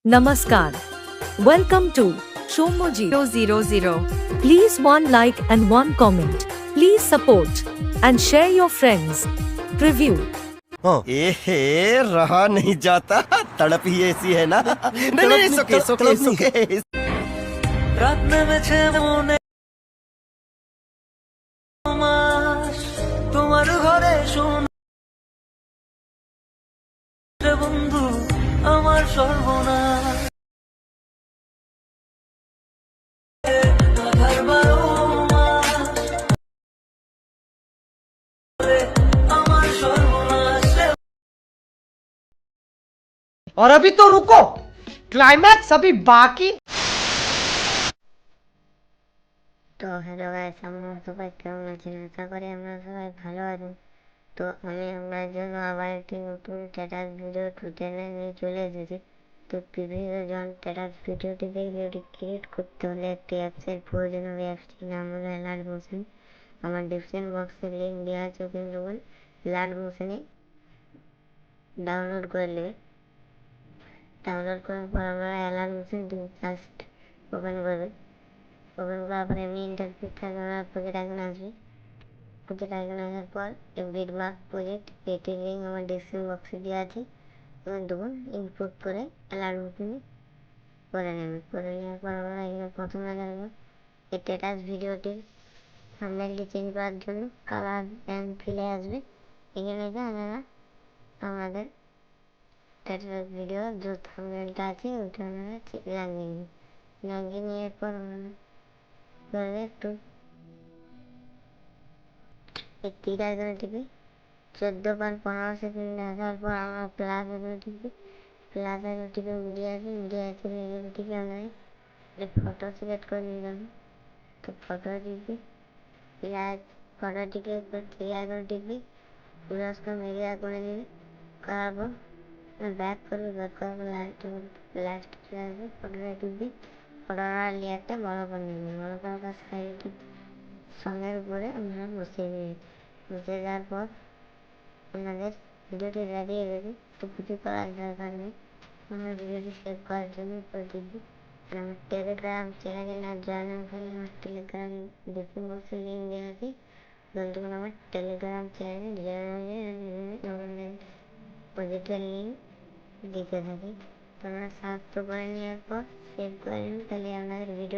Namaskar. Welcome to Shomoji 000. Please one like and one comment. Please support and share your friends. Preview. रहा नहीं जाता, तड़प ही ऐसी है ना। नहीं नहीं, सुके सुके सुके। রাত নেমেছে মনে মাস তোমার ঘরে শুনে বন্ধু আমার সর্বনাশ আধার 12 মাস আমার সর্বনাশ और अभी तो रुको, क्लाइमैक्स अभी बाकी। তো হ্যালো গাইস, আমরা সবাই কেমন আছেন? আশা করি আমরা সবাই ভালো আছেন। তো আমি আপনার জন্য আবার একটি নতুন স্ট্যাটাস ভিডিও চ্যানেলে নিয়ে চলে এসেছি। তো বিভিন্ন জন স্ট্যাটাস ভিডিওটি ভিডিওটি ক্রিয়েট করতে হলে একটি অ্যাপসের প্রয়োজন হবে। অ্যাপসটির নাম হলো অ্যালার্ট মোশন। আমার ডিসক্রিপশন বক্সে লিঙ্ক দেওয়া আছে, কিন্তু অ্যালার্ট মোশনে ডাউনলোড করে নেবে। ডাউনলোড করার পর আমরা অ্যালার্ট মোশন জাস্ট ওপেন করবে। ওপেন করার পর এমনি ইন্টারফেসটা আমার প্রজেক্ট আইকন আসবে। প্রজেক্ট আইকন আসার পর বিটমার্ক প্রজেক্ট এটির লিঙ্ক আমার ডিসক্রিপশন বক্সে দেওয়া আছে। এবং দেখুন ইম্পোর্ট করে অ্যালার্ট মোশনে করে নেবে। করে নেওয়ার পর আমরা এখানে প্রথমে দেখবো এই স্ট্যাটাস ভিডিওটির থাম্বনেলটি চেঞ্জ করার জন্য কালার অ্যান্ড ফিলে আসবে। এখানে আপনারা আমাদের স্ট্যাটাস ভিডিও যে থাম্বনেলটা আছে ওটা আপনারা লাগিয়ে নিন। লাগিয়ে নেওয়ার পর আমরা একটু এই তীর আইকনে টিপে 14/15 আসার পর আমরা প্লাস আইকনে টিপে মিডিয়া আছে। মিডিয়া থেকে এখানে টিপে আমরা ফটো সিলেক্ট করে নিলাম। তো ফটো টিপে ফটোটিকে তীর আইকনে টিপে পুরস্ক মিডিয়া করে নেবে। করার পর ব্যাক করবে। ব্যাক করার পর লাস্ট আসবে। ফটোটা টিপে ফটোটার লেয়ারটা বড় করে নেবে। বড় করার পর সাইডে সঙ্গের উপরে আমরা বসিয়ে দিই। বসিয়ে দেওয়ার পর আপনাদের ভিডিওটি রেডি হয়ে গেছে। তো কিছু করার দরকার নেই, আমরা ভিডিওটি সেভ করার জন্য করে দিচ্ছি। আর আমার টেলিগ্রাম চ্যানেলে না জয়েন হলে আমার টেলিগ্রাম ডিসক্রিপশন বক্সে লিঙ্ক দেওয়া আছে। বন্ধুগণ, আমার টেলিগ্রাম চ্যানেলে জয়েন হয়ে আমাদের প্রজেক্টের লিঙ্ক দিতে থাকি। তো আমরা সাবস্ক্রাইব করে নেওয়ার পর সেভ করে নিন, তাহলে আপনাদের ভিডিও